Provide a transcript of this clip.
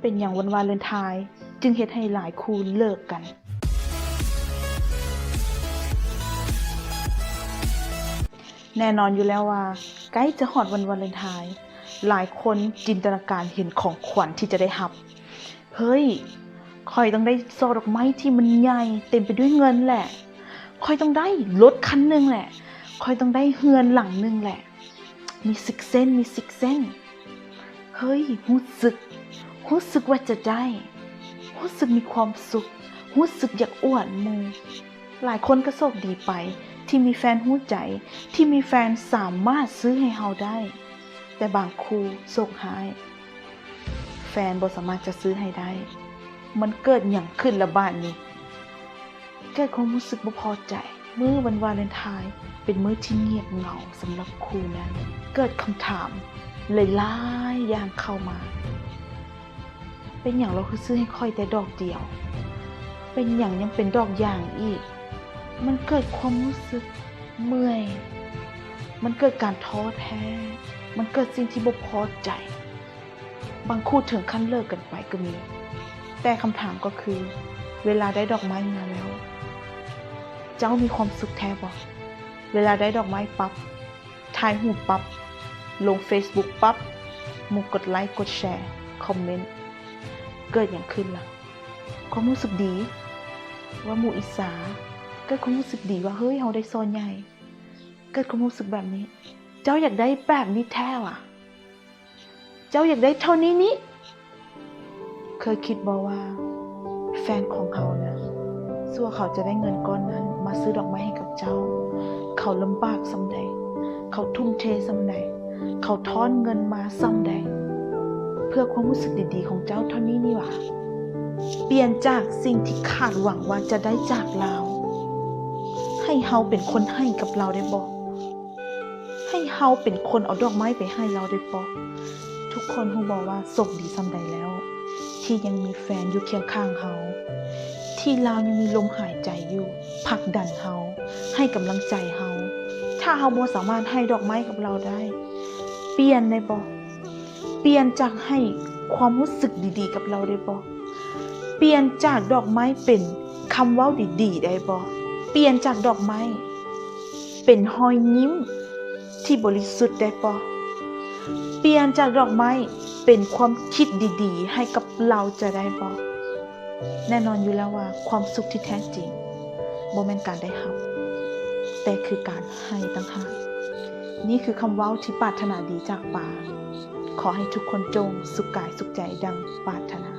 เป็นอย่างวันวาเลนไทน์จึงเฮ็ดให้หลายคู่เลิกกันแน่นอนอยู่แล้วว่าใกล้จะฮอดวันวาเลนไทน์หลายคนจินตนาการเห็นของขวัญที่จะได้รับเฮ้ยค่อยต้องได้ช่อดอกไม้ที่มันใหญ่เต็มไปด้วยเงินแหละค่อยต้องได้รถคันนึงแหละค่อยต้องได้เฮือนหลังนึงแหละมีซิกเซนเฮ้ยรู้สึกว่าจะได้รู้สึกมีความสุขรู้สึกอยากอวดหมู่หลายคนก็โชคดีไปที่มีแฟนรู้ใจที่มีแฟนสามารถซื้อให้เฮาได้แต่บางคู่โชคร้ายแฟนบ่สามารถจะซื้อให้ได้มันเกิดหยังขึ้นละบ้านนี้เกิดความรู้สึกบ่พอใจมื้อวันวาเลนไทน์เป็นมื้อที่เงียบเหงาสำหรับคู่นั้นเกิดคำถามหลายๆอย่างเข้ามาเป็นหยังเราคือซื้อให้ค่อยแต่ดอกเดียวเป็นหยังยังเป็นดอกอย่างอีกมันเกิดความรู้สึกเมื่อยมันเกิดการท้อแท้มันเกิดสิ่งที่บ่พอใจบางคู่ถึงขั้นเลิกกันไปก็มีแต่คำถามก็คือเวลาได้ดอกไม้มาแล้วเจ้ามีความสุขแท้บ่เวลาได้ดอกไม้ปั๊บถ่ายรูปปั๊บลง Facebook ปั๊บหมู่กดไลค์กดแชร์คอมเมนต์เกิดอย่างขึ้นล่ะความรู้สึกดีว่าหมู่อิจฉาเกิดความรู้สึกดีว่าเฮ้ยเฮาได้ซอนใหญ่เกิดความรู้สึกแบบนี้เจ้าอยากได้แบบนี้แท้ว่ะเจ้าอยากได้เท่านี้นี่เคยคิดบ่ว่าแฟนของเขานะซั่วเขาจะได้เงินก้อนนั้นมาซื้อดอกไม้ให้กับเจ้าเขาลำบากส่ำใดเขาทุ่มเทส่ำใดเขาทอนเงินมาส่ำใดเพื่อความรู้สึกดีๆของเจ้าเท่านี้นี่หว่าเปลี่ยนจากสิ่งที่คาดหวังว่าจะได้จากเราให้เฮาเป็นคนให้กับเราได้บ่ให้เฮาเป็นคนเอาดอกไม้ไปให้เราได้บ่ทุกคนฮู้บ่ว่าโชคดีส่ำใดแล้วที่ยังมีแฟนอยู่เคียงข้างเฮาที่เรายังมีลมหายใจอยู่ผลักดันเฮาให้กำลังใจเฮาถ้าเฮาบ่สามารถให้ดอกไม้กับเราได้เปลี่ยนได้บ่เปลี่ยนจากให้ความรู้สึกดีๆกับเราได้บ่เปลี่ยนจากดอกไม้เป็นคำเว้าดีๆได้บ่เปลี่ยนจากดอกไม้เป็นรอยยิ้มที่บริสุทธิ์ได้บ่เปลี่ยนจากดอกไม้เป็นความคิดดีๆให้กับเราจะได้บ่แน่นอนอยู่แล้วว่าความสุขที่แท้จริงบ่แม่นการได้รับแต่คือการให้ต่างหากนี่คือคำเว้าที่ปรารถนาดีจากปากขอให้ทุกคนจงสุขกายสุขใจดังปรารถนา